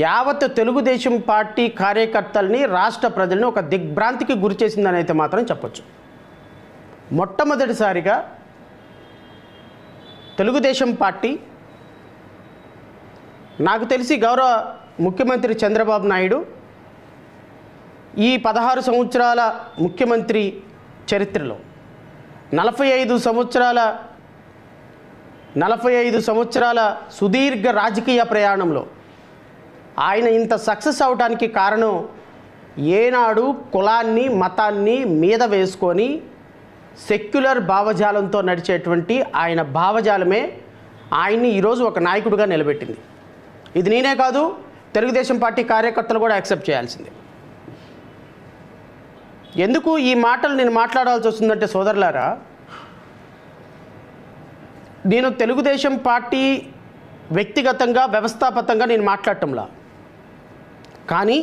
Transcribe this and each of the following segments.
యావత్ తెలుగుదేశం పార్టీ కార్యకర్తల్ని రాష్ట్ర ప్రజల్ని ఒక దిగ్భ్రాంతికి గురి చేసిందని అయితే మాత్రం చెప్పొచ్చు. మొట్టమొదటిసారిగా తెలుగుదేశం పార్టీ, నాకు తెలిసి గౌరవ ముఖ్యమంత్రి చంద్రబాబు నాయుడు ఈ 16 సంవత్సరాల ముఖ్యమంత్రి చరిత్రలో 45 సంవత్సరాల సుదీర్ఘ రాజకీయ ప్రయాణంలో ఆయన ఇంత సక్సెస్ అవడానికి కారణం ఏనాడు కులాన్ని మతాన్ని మీద వేసుకొని సెక్యులర్ భావజాలంతో నడిచేటువంటి ఆయన భావజాలమే ఆయన్ని ఈరోజు ఒక నాయకుడిగా నిలబెట్టింది. ఇది నేనే కాదు, తెలుగుదేశం పార్టీ కార్యకర్తలు కూడా యాక్సెప్ట్ చేయాల్సిందే. ఎందుకు ఈ మాటలు నేను మాట్లాడాల్సి వస్తుందంటే సోదరులారా, నేను తెలుగుదేశం పార్టీ వ్యక్తిగతంగా వ్యవస్థాపకంగా నేను మాట్లాడటంలా, కానీ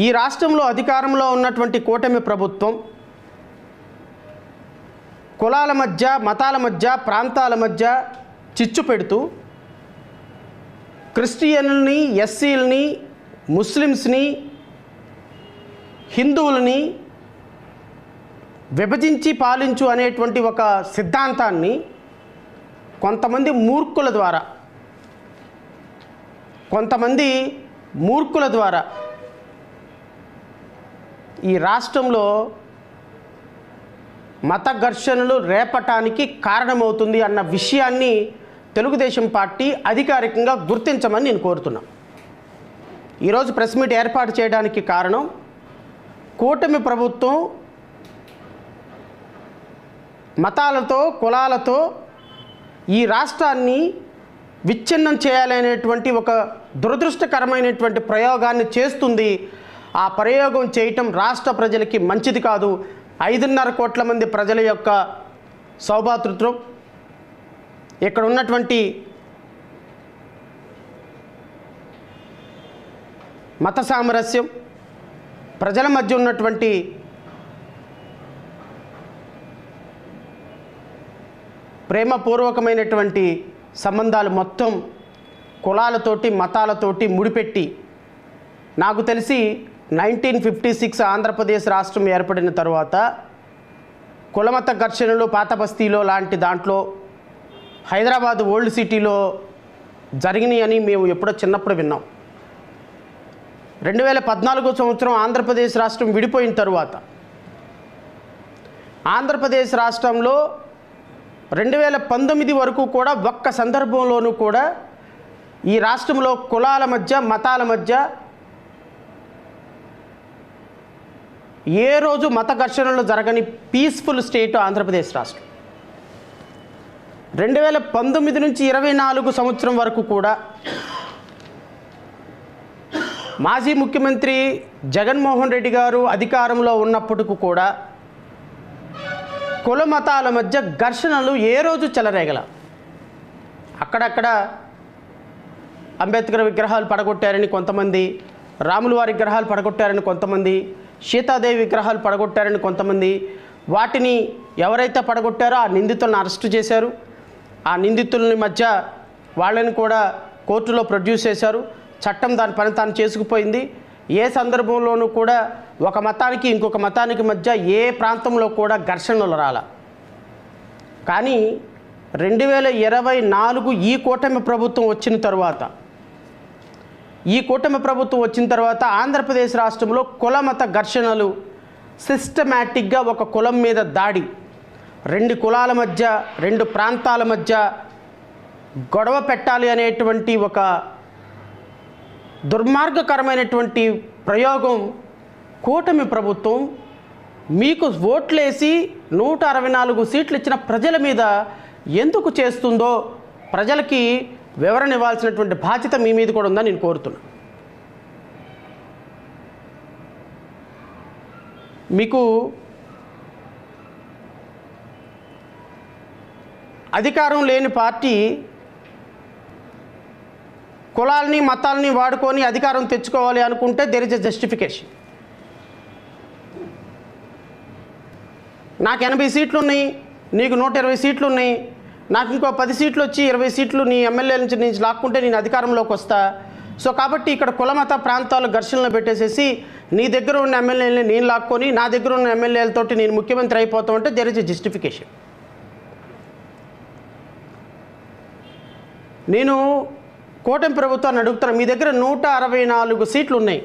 ఈ రాష్ట్రంలో అధికారంలో ఉన్నటువంటి కూటమి ప్రభుత్వం కులాల మధ్య, మతాల మధ్య, ప్రాంతాల మధ్య చిచ్చు పెడుతూ క్రిస్టియన్లని, ఎస్సీలని, ముస్లిమ్స్ని, హిందువులని విభజించి పాలించు అనేటువంటి ఒక సిద్ధాంతాన్ని కొంతమంది మూర్ఖుల ద్వారా ఈ రాష్ట్రంలో మత ఘర్షణలు రేపటానికి కారణమవుతుంది అన్న విషయాన్ని తెలుగుదేశం పార్టీ అధికారికంగా గుర్తించమని నేను కోరుతున్నా. ఈరోజు ప్రెస్ మీట్ ఏర్పాటు చేయడానికి కారణం కూటమి ప్రభుత్వం మతాలతో, కులాలతో ఈ రాష్ట్రాన్ని విచ్ఛిన్నం చేయాలనేటువంటి ఒక దురదృష్టకరమైనటువంటి ప్రయోగాన్ని చేస్తుంది. ఆ ప్రయోగం చేయటం రాష్ట్ర ప్రజలకి మంచిది కాదు. 5.5 కోట్ల మంది ప్రజల యొక్క సౌభాతృత్వం, ఇక్కడ ఉన్నటువంటి మత సామరస్యం, ప్రజల మధ్య ఉన్నటువంటి ప్రేమపూర్వకమైనటువంటి సంబంధాలు మొత్తం కులాలతోటి, మతాలతోటి ముడిపెట్టి, నాకు తెలిసి 1956 ఆంధ్రప్రదేశ్ రాష్ట్రం ఏర్పడిన తర్వాత కులమత ఘర్షణలు పాత బస్తీలో లాంటి దాంట్లో హైదరాబాద్ ఓల్డ్ సిటీలో జరిగినాయి అని మేము ఎప్పుడో చిన్నప్పుడు విన్నాం. 2014 సంవత్సరం ఆంధ్రప్రదేశ్ రాష్ట్రం విడిపోయిన తరువాత ఆంధ్రప్రదేశ్ రాష్ట్రంలో 2019 వరకు కూడా ఒక్క సందర్భంలోనూ కూడా ఈ రాష్ట్రంలో కులాల మధ్య, మతాల మధ్య ఏ రోజు మత ఘర్షణలు జరగని పీస్ఫుల్ స్టేట్ ఆంధ్రప్రదేశ్ రాష్ట్రం. 2019 నుంచి 24 సంవత్సరం వరకు కూడా మాజీ ముఖ్యమంత్రి జగన్మోహన్ రెడ్డి గారు అధికారంలో ఉన్నప్పటికీ కూడా కుల మతాల మధ్య ఘర్షణలు ఏ రోజు చెలరేగల. అక్కడక్కడ అంబేద్కర్ విగ్రహాలు పడగొట్టారని కొంతమంది, రాముల వారి విగ్రహాలు పడగొట్టారని కొంతమంది, సీతాదేవి విగ్రహాలు పడగొట్టారని కొంతమంది, వాటిని ఎవరైతే పడగొట్టారో ఆ నిందితులను అరెస్టు చేశారు. ఆ నిందితులని మధ్య వాళ్ళని కూడా కోర్టులో ప్రొడ్యూస్ చేశారు. చట్టం దాని పని తాను చేసుకుపోయింది. ఏ సందర్భంలోనూ కూడా ఒక మతానికి ఇంకొక మతానికి మధ్య ఏ ప్రాంతంలో కూడా ఘర్షణలు రాల. కానీ 2024 ఈ కూటమి ప్రభుత్వం వచ్చిన తర్వాత ఆంధ్రప్రదేశ్ రాష్ట్రంలో కుల మత ఘర్షణలు సిస్టమేటిక్గా ఒక కులం మీద దాడి, 2 కులాల మధ్య, 2 ప్రాంతాల మధ్య గొడవ పెట్టాలి అనేటువంటి ఒక దుర్మార్గకరమైనటువంటి ప్రయోగం కూటమి ప్రభుత్వం మీకు ఓట్లేసి 164 సీట్లు ఇచ్చిన ప్రజల మీద ఎందుకు చేస్తుందో ప్రజలకి వివరణ ఇవ్వాల్సినటువంటి బాధ్యత మీ మీద కూడా ఉందని నేను కోరుతున్నా. మీకు అధికారం లేని పార్టీ కులాలని, మతాలని వాడుకొని అధికారం తెచ్చుకోవాలి అనుకుంటే దేర్ ఇస్ ఎ జస్టిఫికేషన్. నాకు 80 సీట్లు ఉన్నాయి, నీకు 120 సీట్లు ఉన్నాయి, నాకు ఇంకో 10 సీట్లు వచ్చి 20 సీట్లు నీ ఎమ్మెల్యేల నుంచి లాక్కుంటే నేను అధికారంలోకి వస్తా, సో కాబట్టి ఇక్కడ కులమత ప్రాంతాలు ఘర్షణలు పెట్టేసేసి నీ దగ్గర ఉన్న ఎమ్మెల్యేలని నేను లాక్కొని నా దగ్గర ఉన్న ఎమ్మెల్యేలతోటి నేను ముఖ్యమంత్రి అయిపోతామంటే దేర్ ఇస్ ఎ జస్టిఫికేషన్. నేను కూటమి ప్రభుత్వాన్ని అడుగుతున్నాను, మీ దగ్గర 164 సీట్లు ఉన్నాయి.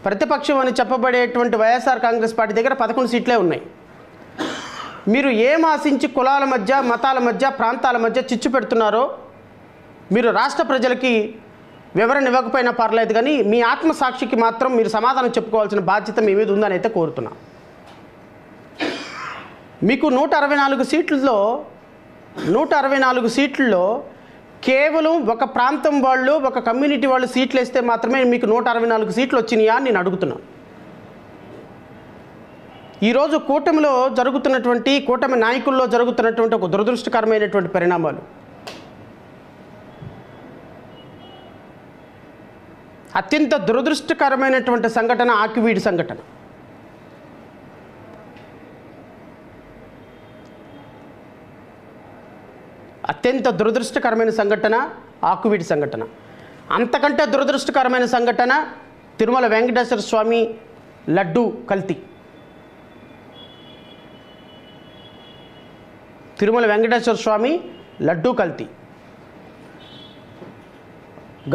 ప్రతిపక్షం అని చెప్పబడేటువంటి వైఎస్ఆర్ కాంగ్రెస్ పార్టీ దగ్గర 11 సీట్లే ఉన్నాయి. మీరు ఏం ఆశించి కులాల మధ్య, మతాల మధ్య, ప్రాంతాల మధ్య చిచ్చు పెడుతున్నారో మీరు రాష్ట్ర ప్రజలకి వివరణ ఇవ్వకపోయినా పర్లేదు, కానీ మీ ఆత్మసాక్షికి మాత్రం మీరు సమాధానం చెప్పుకోవాల్సిన బాధ్యత మీ మీద ఉందని అయితే కోరుతున్నా. మీకు 164 సీట్లలో కేవలం ఒక ప్రాంతం వాళ్ళు, ఒక కమ్యూనిటీ వాళ్ళు సీట్లు వేస్తే మాత్రమే మీకు 164 సీట్లు వచ్చినాయా అని నేను అడుగుతున్నాను. ఈరోజు కూటమి నాయకుల్లో జరుగుతున్నటువంటి ఒక దురదృష్టకరమైనటువంటి పరిణామాలు, అత్యంత దురదృష్టకరమైనటువంటి సంఘటన ఆకివీడి సంఘటన. అత్యంత దురదృష్టకరమైన సంఘటన ఆకువీడి సంఘటన. అంతకంటే దురదృష్టకరమైన సంఘటన తిరుమల వెంకటేశ్వర స్వామి లడ్డు కల్తీ. తిరుమల వెంకటేశ్వర స్వామి లడ్డు కల్తీ.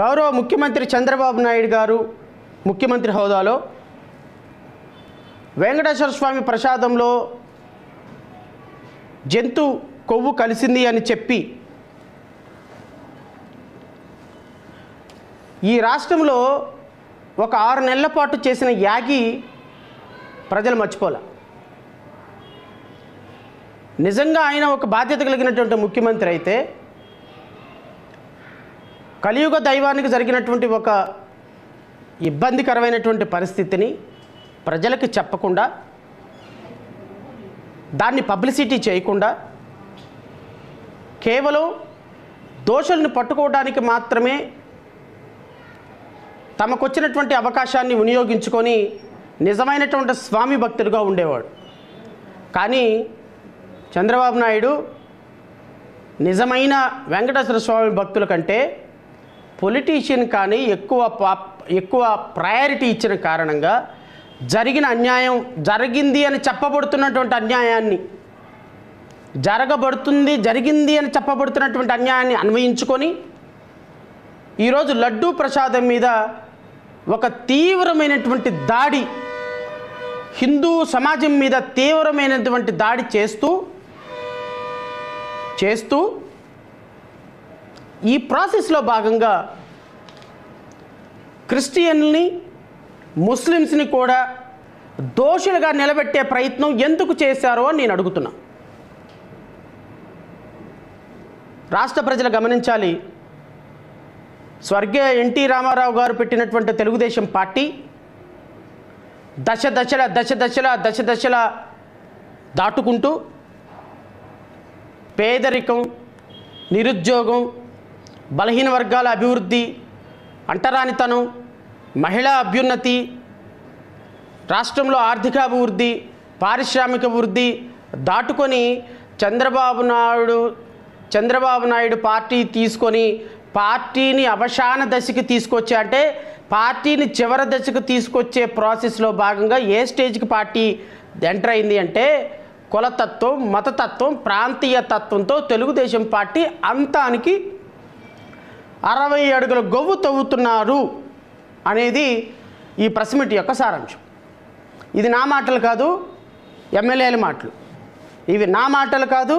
గౌరవ ముఖ్యమంత్రి చంద్రబాబు నాయుడు గారు ముఖ్యమంత్రి హోదాలో వెంకటేశ్వర స్వామి ప్రసాదంలో జంతు కొవ్వు కలిసింది అని చెప్పి ఈ రాష్ట్రంలో ఒక 6 నెలల పాటు చేసిన యాగి ప్రజలు మర్చిపోలే. నిజంగా ఆయన ఒక బాధ్యత కలిగినటువంటి ముఖ్యమంత్రి అయితే కలియుగ దైవానికి జరిగినటువంటి ఒక ఇబ్బందికరమైనటువంటి పరిస్థితిని ప్రజలకు చెప్పకుండా, దాన్ని పబ్లిసిటీ చేయకుండా, కేవలం దోషులను పట్టుకోవడానికి మాత్రమే తమకొచ్చినటువంటి అవకాశాన్ని వినియోగించుకొని నిజమైనటువంటి స్వామి భక్తుడిగా ఉండేవాడు. కానీ చంద్రబాబు నాయుడు నిజమైన వెంకటేశ్వర స్వామి భక్తుల కంటే పొలిటీషియన్ కానీ ఎక్కువ ప్రయారిటీ ఇచ్చిన కారణంగా జరిగిన అన్యాయం, జరిగింది అని చెప్పబడుతున్నటువంటి అన్యాయాన్ని, జరిగింది అని చెప్పబడుతున్నటువంటి అన్యాయాన్ని అన్వయించుకొని ఈరోజు లడ్డూ ప్రసాదం మీద ఒక తీవ్రమైనటువంటి దాడి, హిందూ సమాజం మీద తీవ్రమైనటువంటి దాడి చేస్తూ ఈ ప్రాసెస్లో భాగంగా క్రిస్టియన్ని, ముస్లిమ్స్ని కూడా దోషులుగా నిలబెట్టే ప్రయత్నం ఎందుకు చేశారో అని నేను అడుగుతున్నా. రాష్ట్ర ప్రజలు గమనించాలి. స్వర్గీయ ఎన్టీ రామారావు గారు పెట్టినటువంటి తెలుగుదేశం పార్టీ దశ దశల దాటుకుంటూ పేదరికం, నిరుద్యోగం, బలహీన వర్గాల అభివృద్ధి, అంటరానితనం, మహిళా అభ్యున్నతి, రాష్ట్రంలో ఆర్థిక అభివృద్ధి, పారిశ్రామిక అభివృద్ధి దాటుకొని చంద్రబాబు నాయుడు పార్టీ తీసుకొని పార్టీని అవసాన దశకి తీసుకొచ్చే, అంటే పార్టీని చివరి దశకు తీసుకొచ్చే ప్రాసెస్లో భాగంగా ఏ స్టేజ్కి పార్టీ ఎంటర్ అయింది అంటే కులతత్వం, మతతత్వం, ప్రాంతీయ తత్వంతో తెలుగుదేశం పార్టీ అంతానికి 60 అడుగుల గొవ్వు తవ్వుతున్నారు అనేది ఈ ప్రెస్ మీట్ యొక్క సారాంశం. ఇది నా మాటలు కాదు, ఎమ్మెల్యేల మాటలు. ఇవి నా మాటలు కాదు,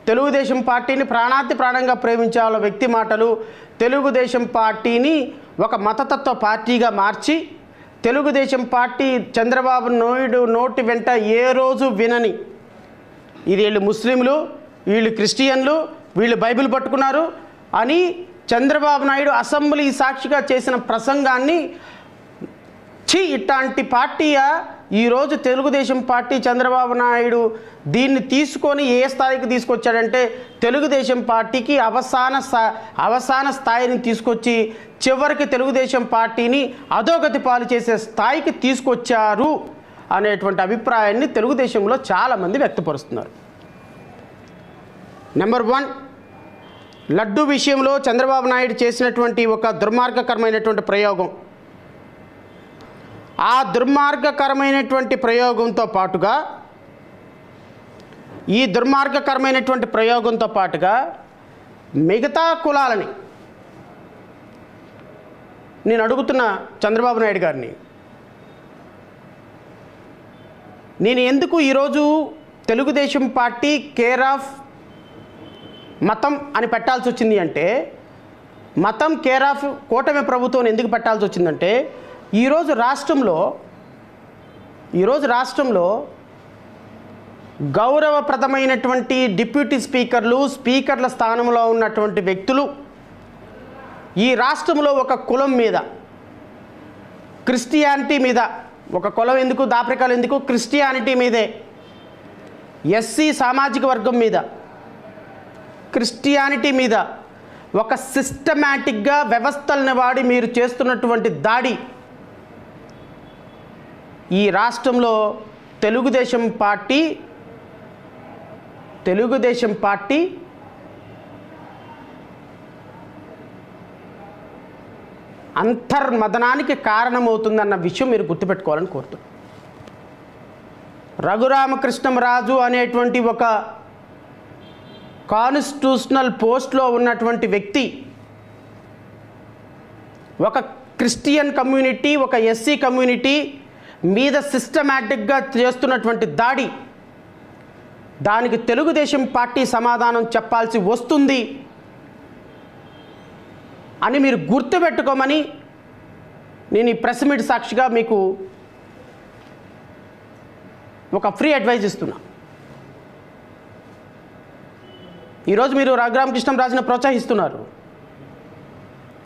తెలుగుదేశం పార్టీని ప్రాణంగా ప్రేమించే వాళ్ళ వ్యక్తి మాటలు. తెలుగుదేశం పార్టీని ఒక మతతత్వ పార్టీగా మార్చి, తెలుగుదేశం పార్టీ చంద్రబాబు నాయుడు నోటి వెంట ఏ రోజు వినని, ఇది వీళ్ళు ముస్లింలు, వీళ్ళు క్రిస్టియన్లు, వీళ్ళు బైబిల్ పట్టుకున్నారు అని చంద్రబాబు నాయుడు అసెంబ్లీ సాక్షిగా చేసిన ప్రసంగాన్ని ఇట్లాంటి పార్టీయా ఈరోజు తెలుగుదేశం పార్టీ, చంద్రబాబు నాయుడు దీన్ని తీసుకొని ఏ స్థాయికి తీసుకొచ్చాడంటే తెలుగుదేశం పార్టీకి అవసాన స్థాయిని తీసుకొచ్చి చివరికి తెలుగుదేశం పార్టీని అధోగతి పాలు చేసే స్థాయికి తీసుకొచ్చారు అనేటువంటి అభిప్రాయాన్ని తెలుగుదేశంలో చాలామంది వ్యక్తపరుస్తున్నారు. నెంబర్ 1, లడ్డు విషయంలో చంద్రబాబు నాయుడు చేసినటువంటి ఒక దుర్మార్గకరమైనటువంటి ప్రయోగం, ఆ దుర్మార్గకరమైనటువంటి ప్రయోగంతో పాటుగా మిగతా కులాలని నేను అడుగుతున్న చంద్రబాబు నాయుడు గారిని, నేను ఎందుకు ఈరోజు తెలుగుదేశం పార్టీ కేర్ ఆఫ్ మతం అని పెట్టాల్సి వచ్చింది అంటే, మతం కేర్ ఆఫ్ కూటమి ప్రభుత్వం ఎందుకు పెట్టాల్సి వచ్చిందంటే, ఈరోజు రాష్ట్రంలో గౌరవప్రదమైనటువంటి డిప్యూటీ స్పీకర్ల స్థానంలో ఉన్నటువంటి వ్యక్తులు ఈ రాష్ట్రంలో ఒక కులం మీద, క్రిస్టియానిటీ మీద, ఒక కులం ఎందుకు, దాపరికాలు ఎందుకు, క్రిస్టియానిటీ మీదే, ఎస్సీ సామాజిక వర్గం మీద, క్రిస్టియానిటీ మీద ఒక సిస్టమాటిక్గా వ్యవస్థలను వాడి మీరు చేస్తున్నటువంటి దాడి ఈ రాష్ట్రంలో తెలుగుదేశం పార్టీ అంతర్మదనానికి కారణమవుతుందన్న విషయం మీరు గుర్తుపెట్టుకోవాలని కోరుతున్నాను. రఘురామకృష్ణంరాజు అనేటువంటి ఒక కాన్స్టిట్యూషనల్ పోస్ట్లో ఉన్నటువంటి వ్యక్తి ఒక క్రిస్టియన్ కమ్యూనిటీ, ఒక ఎస్సీ కమ్యూనిటీ మీద సిస్టమాటిక్గా చేస్తున్నటువంటి దాడి, దానికి తెలుగుదేశం పార్టీ సమాధానం చెప్పాల్సి వస్తుంది అని మీరు గుర్తుపెట్టుకోమని నేను ఈ ప్రెస్ మీట్ సాక్షిగా మీకు ఒక ఫ్రీ అడ్వైజ్ ఇస్తున్నా. ఈరోజు మీరు రఘురామకృష్ణంరాజుని ప్రోత్సహిస్తున్నారు.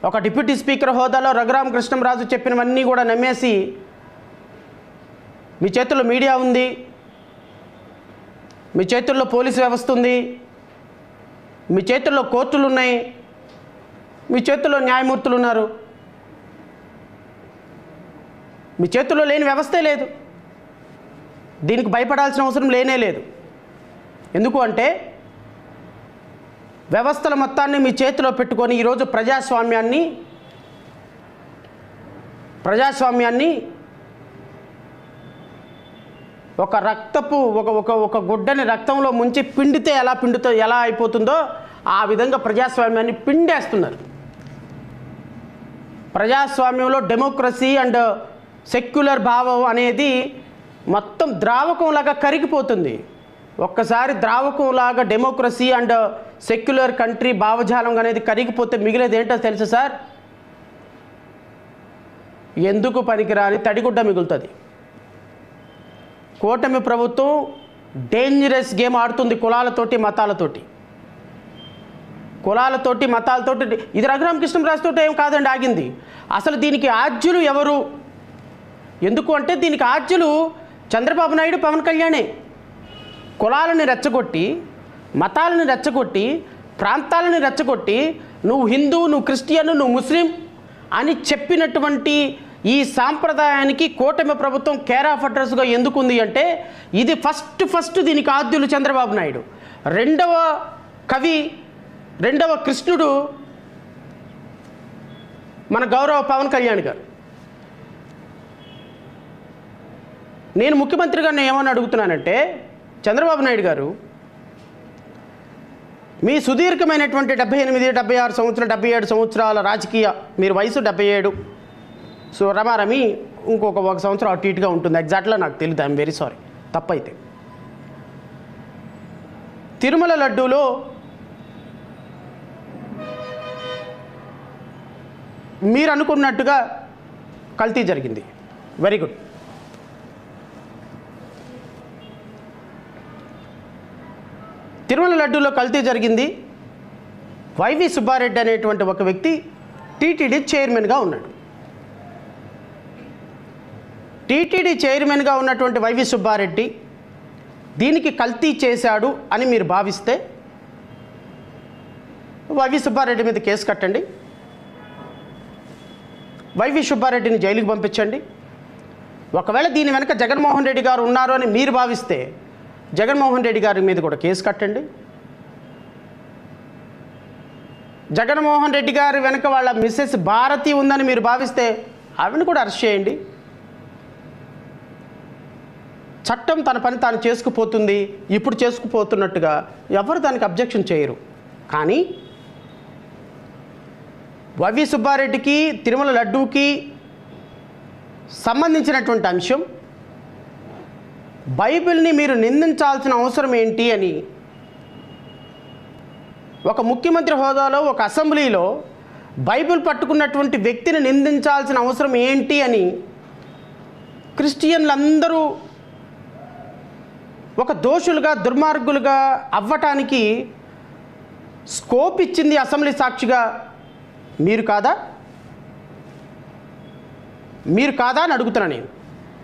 ఒక డిప్యూటీ స్పీకర్ హోదాలో రఘురామకృష్ణంరాజు చెప్పినవన్నీ కూడా నమ్మేసి మీ చేతుల్లో మీడియా ఉంది, మీ చేతుల్లో పోలీసు వ్యవస్థ ఉంది, మీ చేతుల్లో కోర్టులు ఉన్నాయి, మీ చేతుల్లో న్యాయమూర్తులు ఉన్నారు, మీ చేతుల్లో లేని వ్యవస్థే లేదు. దీనికి భయపడాల్సిన అవసరం లేనే లేదు. ఎందుకు అంటే వ్యవస్థల మొత్తాన్ని మీ చేతిలో పెట్టుకొని ఈరోజు ప్రజాస్వామ్యాన్ని ఒక రక్తపు ఒక గుడ్డని రక్తంలో ముంచి పిండితే ఎలా అయిపోతుందో ఆ విధంగా ప్రజాస్వామ్యాన్ని పిండేస్తున్నారు. ప్రజాస్వామ్యంలో డెమోక్రసీ అండ్ సెక్యులర్ భావం అనేది మొత్తం ద్రావకంలాగా కరిగిపోతుంది. ఒక్కసారి ద్రావకంలాగా డెమోక్రసీ అండ్ సెక్యులర్ కంట్రీ భావజాలం అనేది కరిగిపోతే మిగిలేది ఏంటో తెలుసు సార్, ఎందుకు పనికిరాని తడిగుడ్డ మిగులుతుంది. కూటమి ప్రభుత్వం డేంజరస్ గేమ్ ఆడుతుంది కులాలతోటి మతాలతోటి. ఇది రఘురామకృష్ణంరాజుతో ఏం కాదండి ఆగింది. అసలు దీనికి ఆద్యులు ఎవరు? ఎందుకు అంటే దీనికి ఆద్యులు చంద్రబాబు నాయుడు, పవన్ కళ్యాణే. కులాలను రెచ్చగొట్టి, మతాలను రెచ్చగొట్టి, ప్రాంతాలను రెచ్చగొట్టి నువ్వు హిందూ, నువ్వు క్రిస్టియన్, నువ్వు ముస్లిం అని చెప్పినటువంటి ఈ సాంప్రదాయానికి కూటమి ప్రభుత్వం కేర్ ఆఫ్ అడ్రస్గా ఎందుకుంది అంటే ఇది ఫస్ట్ దీనికి ఆద్యులు చంద్రబాబు నాయుడు, రెండవ కృష్ణుడు మన గౌరవ పవన్ కళ్యాణ్ గారు. నేను ముఖ్యమంత్రిగా నేను ఏమని అడుగుతున్నానంటే, చంద్రబాబు నాయుడు గారు మీ సుదీర్ఘమైనటువంటి 78, 76 సంవత్సరాలు, 77 సంవత్సరాల రాజకీయ, మీరు వయసు 77, సో రమారమి ఇంకొక 1 సంవత్సరం అటు ఇటుగా ఉంటుంది, ఎగ్జాక్ట్గా నాకు తెలియదు, ఐఎమ్ వెరీ సారీ తప్పైతే. తిరుమల లడ్డూలో మీరు అనుకున్నట్టుగా కల్తీ జరిగింది, వెరీ గుడ్. తిరుమల లడ్డూలో కల్తీ జరిగింది. వైవి సుబ్బారెడ్డి అనేటువంటి ఒక వ్యక్తి టీటీడీ చైర్మన్గా ఉన్నాడు. టీటీడీ చైర్మన్గా ఉన్నటువంటి వైవి సుబ్బారెడ్డి దీనికి కల్తీ చేశాడు అని మీరు భావిస్తే వైవి సుబ్బారెడ్డి మీద కేసు కట్టండి, వైవి సుబ్బారెడ్డిని జైలుకి పంపించండి. ఒకవేళ దీని వెనక జగన్మోహన్ రెడ్డి గారు ఉన్నారు అని మీరు భావిస్తే జగన్మోహన్ రెడ్డి గారి మీద కూడా కేసు కట్టండి. జగన్మోహన్ రెడ్డి గారి వెనుక వాళ్ళ మిస్సెస్ భారతి ఉందని మీరు భావిస్తే ఆవిడని కూడా అరెస్ట్ చేయండి. చట్టం తన పని తాను చేసుకుపోతుంది. ఇప్పుడు చేసుకుపోతున్నట్టుగా ఎవరు దానికి అబ్జెక్షన్ చేయరు. కానీ వైవి సుబ్బారెడ్డికి, తిరుమల లడ్డూకి సంబంధించినటువంటి అంశం, బైబిల్ని మీరు నిందించాల్సిన అవసరం ఏంటి అని ఒక ముఖ్యమంత్రి హోదాలో ఒక అసెంబ్లీలో బైబిల్ పట్టుకున్నటువంటి వ్యక్తిని నిందించాల్సిన అవసరం ఏంటి అని క్రిస్టియన్లందరూ ఒక దోషులుగా, దుర్మార్గులుగా అవ్వటానికి స్కోప్ ఇచ్చింది అసెంబ్లీ సాక్షిగా మీరు కాదా? మీరు కాదా అని అడుగుతున్నా నేను.